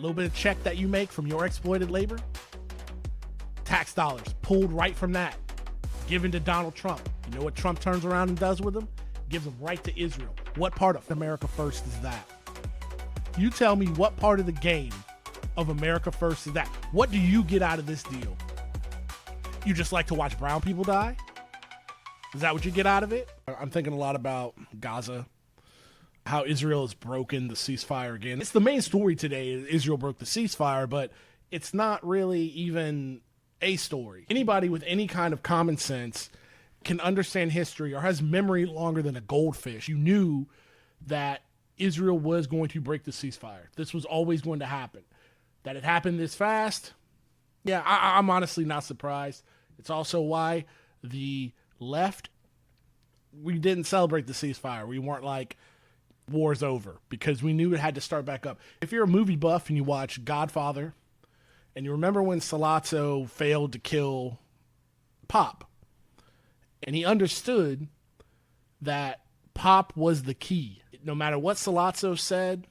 little bit of check that you make from your exploited labor, tax dollars pulled right from that, given to Donald Trump. You know what Trump turns around and does with them? Gives them right to Israel. What part of America First is that? You tell me what part of the game of America First is that? What do you get out of this deal? You just like to watch brown people die? Is that what you get out of it? I'm thinking a lot about Gaza, how Israel has broken the ceasefire again. It's the main story today. Israel broke the ceasefire, but it's not really even a story. Anybody with any kind of common sense can understand history or has memory longer than a goldfish. You knew that Israel was going to break the ceasefire. This was always going to happen. That it happened this fast, yeah, I'm honestly not surprised. It's also why the left, we didn't celebrate the ceasefire. We weren't like, war's over, because we knew it had to start back up. If you're a movie buff and you watch Godfather, and you remember when Sollozzo failed to kill Pop, and he understood that Pop was the key. No matter what Sollozzo said,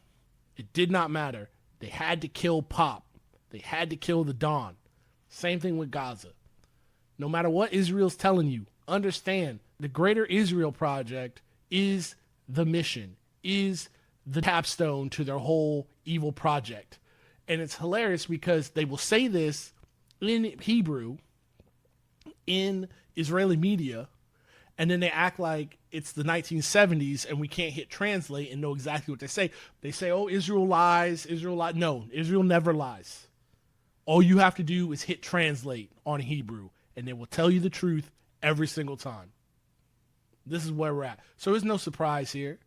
it did not matter. They had to kill Pop. They had to kill the Don. Same thing with Gaza. No matter what Israel's telling you, understand the Greater Israel Project is the mission, is the capstone to their whole evil project. And it's hilarious because they will say this in Hebrew, in Israeli media, and then they act like it's the 1970s and we can't hit translate and know exactly what they say. They say, oh, Israel lies, Israel lies. No, Israel never lies. All you have to do is hit translate on Hebrew, and they will tell you the truth every single time. This is where we're at. So there's no surprise here.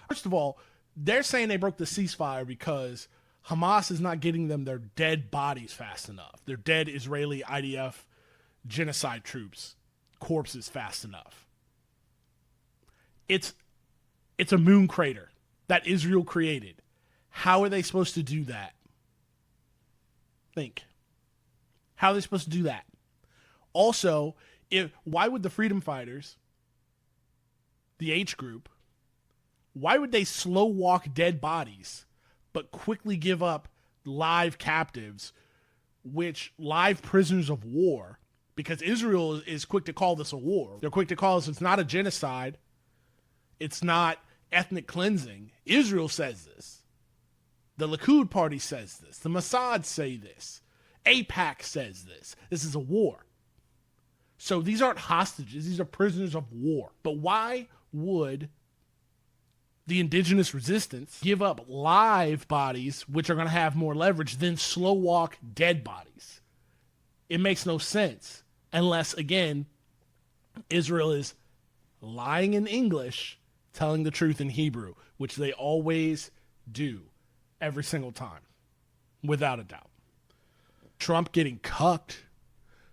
First of all, they're saying they broke the ceasefire because Hamas is not getting them their dead bodies fast enough. Their dead Israeli IDF genocide troops, corpses fast enough. It's a moon crater that Israel created. How are they supposed to do that? Think. How are they supposed to do that? Also, why would the freedom fighters, the H group, why would they slow walk dead bodies but quickly give up live captives, which live prisoners of war, because Israel is quick to call this a war. They're quick to call this, it's not a genocide. It's not ethnic cleansing. Israel says this. The Likud party says this. The Mossad say this. AIPAC says this. This is a war. So these aren't hostages. These are prisoners of war. But why would the indigenous resistance give up live bodies, which are going to have more leverage, than slow walk dead bodies? It makes no sense unless, again, Israel is lying in English, telling the truth in Hebrew, which they always do every single time, without a doubt. Trump getting cucked.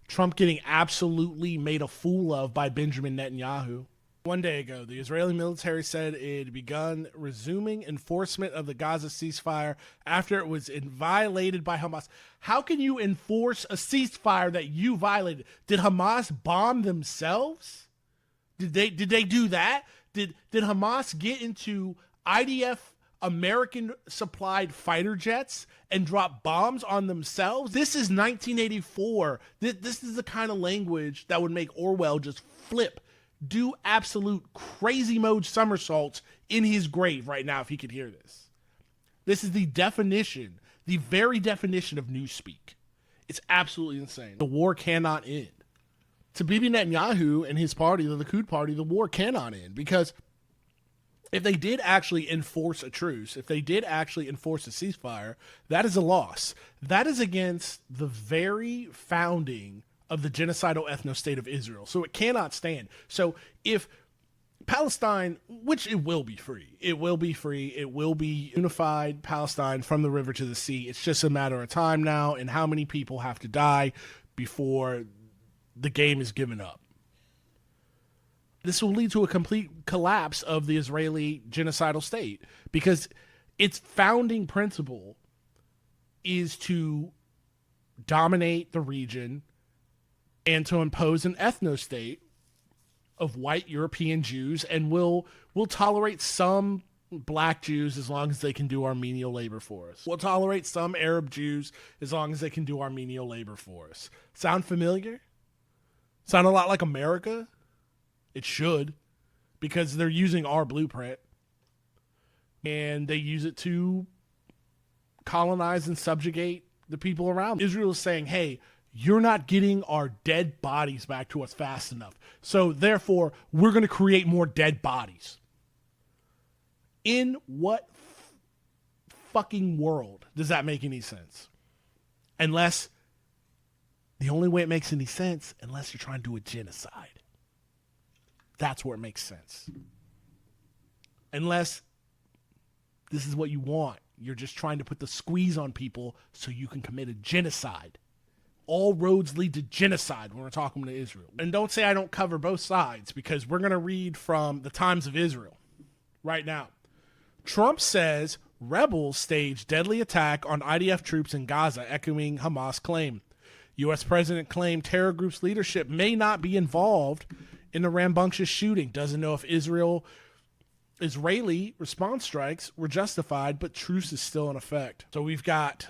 Trump getting absolutely made a fool of by Benjamin Netanyahu. One day ago, the Israeli military said it had begun resuming enforcement of the Gaza ceasefire after it was violated by Hamas. How can you enforce a ceasefire that you violated? Did Hamas bomb themselves? Did they do that? Did Hamas get into IDF American supplied fighter jets and drop bombs on themselves? This is 1984. This is the kind of language that would make Orwell just flip, do absolute crazy mode somersaults in his grave right now if he could hear this. This is the definition, the very definition of newspeak. It's absolutely insane. The war cannot end. To Bibi Netanyahu and his party, the Likud party, the war cannot end, because if they did actually enforce a truce, if they did actually enforce a ceasefire, that is a loss. That is against the very founding of the genocidal ethno-state of Israel. So it cannot stand. So if Palestine, which it will be free, it will be unified Palestine from the river to the sea. It's just a matter of time now and how many people have to die before the game is given up. This will lead to a complete collapse of the Israeli genocidal state, because its founding principle is to dominate the region and to impose an ethno-state of white European Jews, and will tolerate some black Jews as long as they can do our menial labor for us. We'll tolerate some Arab Jews as long as they can do our menial labor for us. Sound familiar? Sound a lot like America? It should, because they're using our blueprint. And they use it to colonize and subjugate the people around. Israel is saying, hey, you're not getting our dead bodies back to us fast enough. So therefore, we're going to create more dead bodies. In what fucking world does that make any sense? Unless, the only way it makes any sense, unless you're trying to do a genocide. That's where it makes sense. Unless this is what you want. You're just trying to put the squeeze on people so you can commit a genocide. All roads lead to genocide when we're talking to Israel. And don't say I don't cover both sides, because we're going to read from the Times of Israel right now. Trump says rebels stage deadly attack on IDF troops in Gaza, echoing Hamas claim. U.S. President claimed terror group's leadership may not be involved in the rambunctious shooting. Doesn't know if Israeli response strikes were justified, but truce is still in effect. So we've got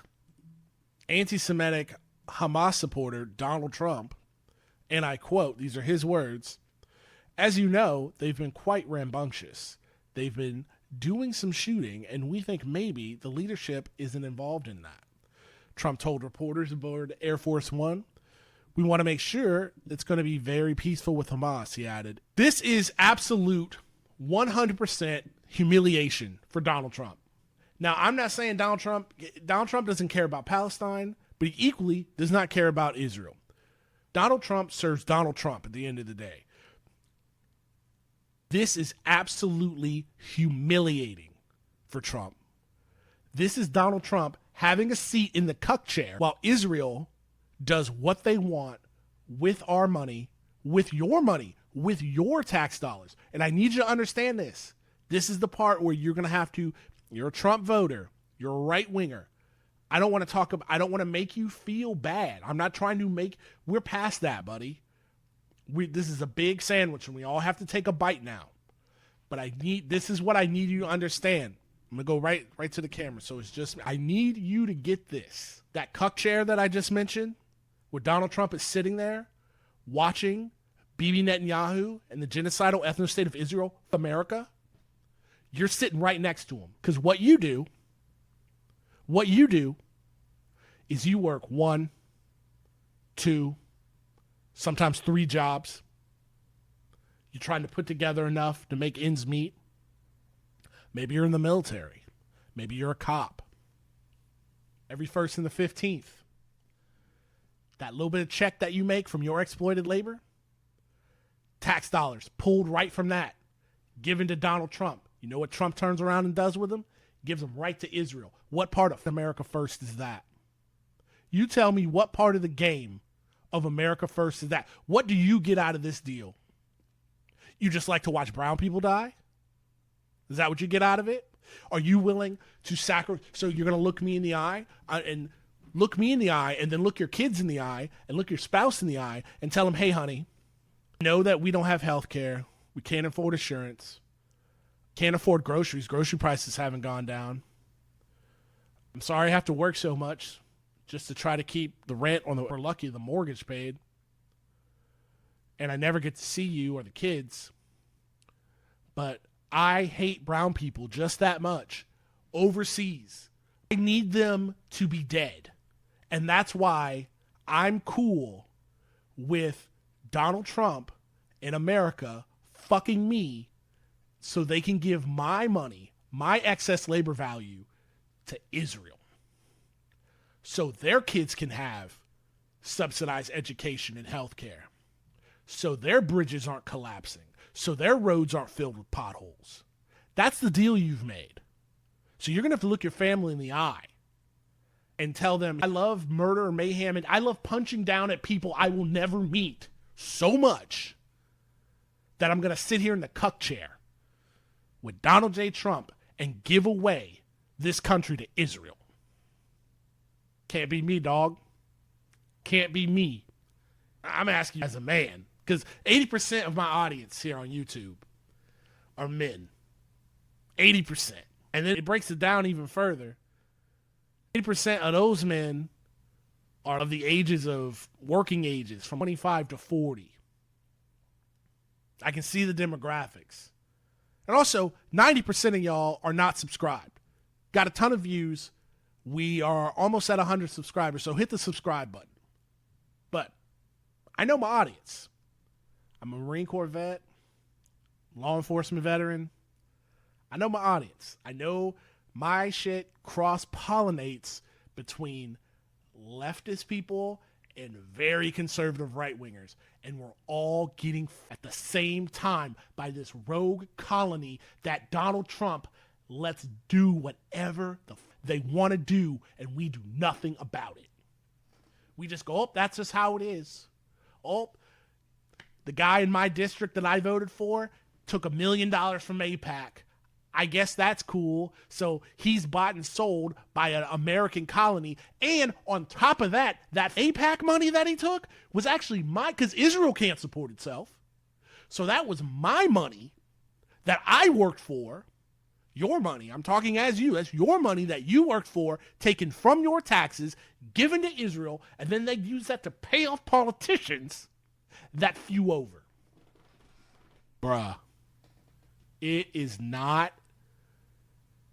anti-Semitic Hamas supporter Donald Trump, and I quote, these are his words, "As you know, they've been quite rambunctious. They've been doing some shooting, and we think maybe the leadership isn't involved in that." Trump told reporters aboard Air Force One, "We want to make sure it's going to be very peaceful with Hamas," he added. This is absolute 100% humiliation for Donald Trump. Now, I'm not saying Donald Trump doesn't care about Palestine, but he equally does not care about Israel. Donald Trump serves Donald Trump at the end of the day. This is absolutely humiliating for Trump. This is Donald Trump having a seat in the cuck chair while Israel does what they want with our money, with your tax dollars. And I need you to understand this. This is the part where you're going to have to, you're a Trump voter, you're a right winger. I don't want to make you feel bad. I'm not trying to we're past that, buddy. This is a big sandwich and we all have to take a bite now. But this is what I need you to understand. I'm going to go right to the camera. So I need you to get this. That cuck chair that I just mentioned, where Donald Trump is sitting there watching Bibi Netanyahu and the genocidal ethno state of Israel, America, you're sitting right next to him. Because what you do is you work 1, 2, sometimes 3 jobs. You're trying to put together enough to make ends meet. Maybe you're in the military. Maybe you're a cop. Every 1st and the 15th, that little bit of check that you make from your exploited labor, tax dollars pulled right from that, given to Donald Trump. You know what Trump turns around and does with them? Gives them right to Israel. What part of America First is that? You tell me what part of the game of America First is that? What do you get out of this deal? You just like to watch brown people die? Is that what you get out of it? Are you willing to sacrifice? So you're going to look me in the eye and then look your kids in the eye and look your spouse in the eye and tell them, hey, honey, know that we don't have health care. We can't afford insurance. Can't afford groceries. Grocery prices haven't gone down. I'm sorry I have to work so much just to try to keep the rent or lucky, the mortgage paid. And I never get to see you or the kids. But I hate brown people just that much overseas. I need them to be dead. And that's why I'm cool with Donald Trump in America fucking me so they can give my money, my excess labor value, to Israel. So their kids can have subsidized education and health care. So their bridges aren't collapsing. So their roads aren't filled with potholes. That's the deal you've made. So you're going to have to look your family in the eye and tell them, I love murder and mayhem, and I love punching down at people I will never meet so much that I'm going to sit here in the cuck chair with Donald J. Trump and give away this country to Israel. Can't be me, dog. Can't be me. I'm asking you as a man, because 80% of my audience here on YouTube are men. 80%. And then it breaks it down even further. 80% of those men are of the ages of working ages from 25 to 40. I can see the demographics. And also, 90% of y'all are not subscribed. Got a ton of views. We are almost at 100 subscribers, so hit the subscribe button. But I know my audience. I'm a Marine Corps vet, law enforcement veteran. I know my audience. I know my shit cross-pollinates between leftist people and very conservative right-wingers. And we're all getting at the same time by this rogue colony that Donald Trump lets do whatever they want to do, and we do nothing about it. We just go, oh, that's just how it is. Oh, the guy in my district that I voted for took $1 million from AIPAC. I guess that's cool. So he's bought and sold by an American colony. And on top of that, that AIPAC money that he took was actually because Israel can't support itself. So that was my money that I worked for. Your money, I'm talking as you, that's your money that you worked for, taken from your taxes, given to Israel, and then they use that to pay off politicians that few over. Bruh, it is not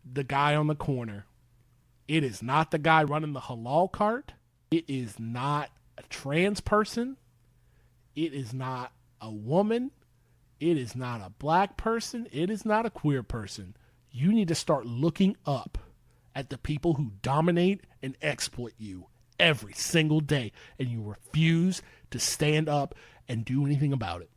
the guy on the corner. It is not the guy running the halal cart. It is not a trans person. It is not a woman. It is not a black person. It is not a queer person. You need to start looking up at the people who dominate and exploit you every single day, and you refuse to stand up and do anything about it.